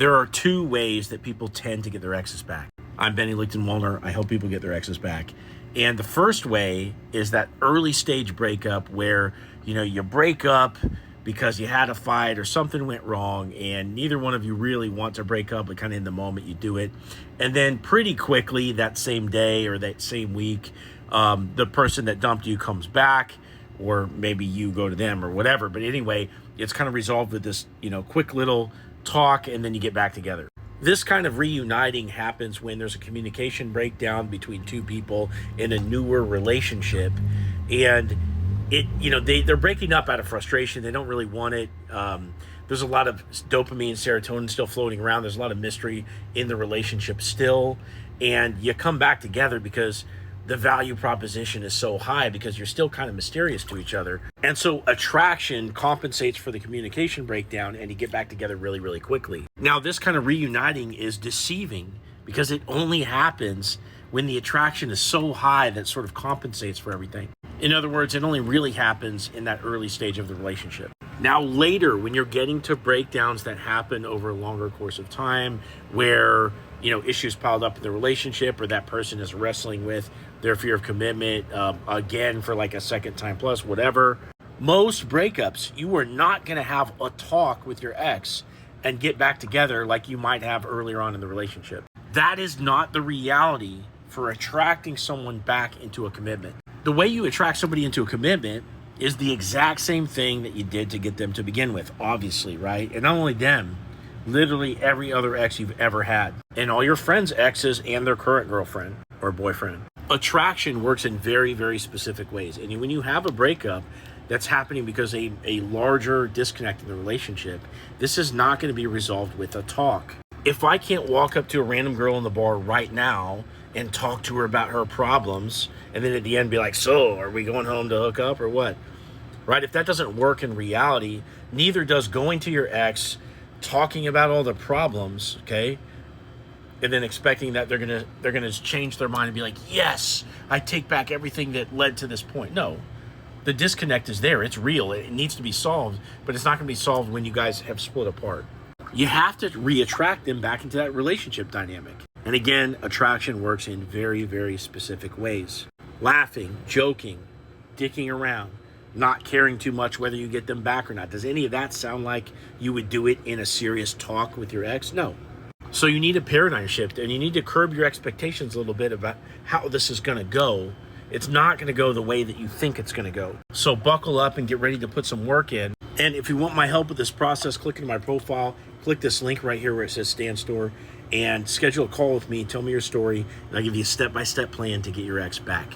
There are two ways that people tend to get their exes back. I'm Benny Lichtenwalner. I help people get their exes back. And the first way is that early stage breakup where, you break up because you had a fight or something went wrong and neither one of you really want to break up, but kind of in the moment you do it. And then pretty quickly that same day or that same week, the person that dumped you comes back, or maybe you go to them or whatever. But anyway, it's kind of resolved with this, quick little talk, and then you get back together. This kind of reuniting happens when there's a communication breakdown between two people in a newer relationship, and they're breaking up out of frustration. They don't really want it. There's a lot of dopamine, serotonin still floating around. There's a lot of mystery in the relationship still, and you come back together because the value proposition is so high because you're still kind of mysterious to each other. And so attraction compensates for the communication breakdown and you get back together really, really quickly. Now, this kind of reuniting is deceiving because it only happens when the attraction is so high that it sort of compensates for everything. In other words, it only really happens in that early stage of the relationship. Now, later, when you're getting to breakdowns that happen over a longer course of time where issues piled up in the relationship, or that person is wrestling with their fear of commitment again for like a second time plus, whatever. Most breakups, you are not going to have a talk with your ex and get back together like you might have earlier on in the relationship. That is not the reality for attracting someone back into a commitment. The way you attract somebody into a commitment is the exact same thing that you did to get them to begin with, obviously, right? And not only them, literally every other ex you've ever had, and all your friends' exes and their current girlfriend or boyfriend. Attraction works in very, very specific ways. And when you have a breakup that's happening because a larger disconnect in the relationship, this is not going to be resolved with a talk. If I can't walk up to a random girl in the bar right now and talk to her about her problems, and then at the end be like, so are we going home to hook up or what? Right? If that doesn't work in reality, neither does going to your ex, talking about all the problems, okay, and then expecting that they're gonna change their mind and be like, yes, I take back everything that led to this point. No, the disconnect is there. It's real. It needs to be solved, but it's not going to be solved when you guys have split apart. You have to re-attract them back into that relationship dynamic. And again, attraction works in very, very specific ways. Laughing, joking, dicking around, not caring too much whether you get them back or not. Does any of that sound like you would do it in a serious talk with your ex? No. So you need a paradigm shift, and you need to curb your expectations a little bit about how this is going to go. It's not going to go the way that you think it's going to go. So buckle up and get ready to put some work in. And if you want my help with this process, click into my profile, click this link right here where it says Stan Store, and schedule a call with me. Tell me your story, and I'll give you a step-by-step plan to get your ex back.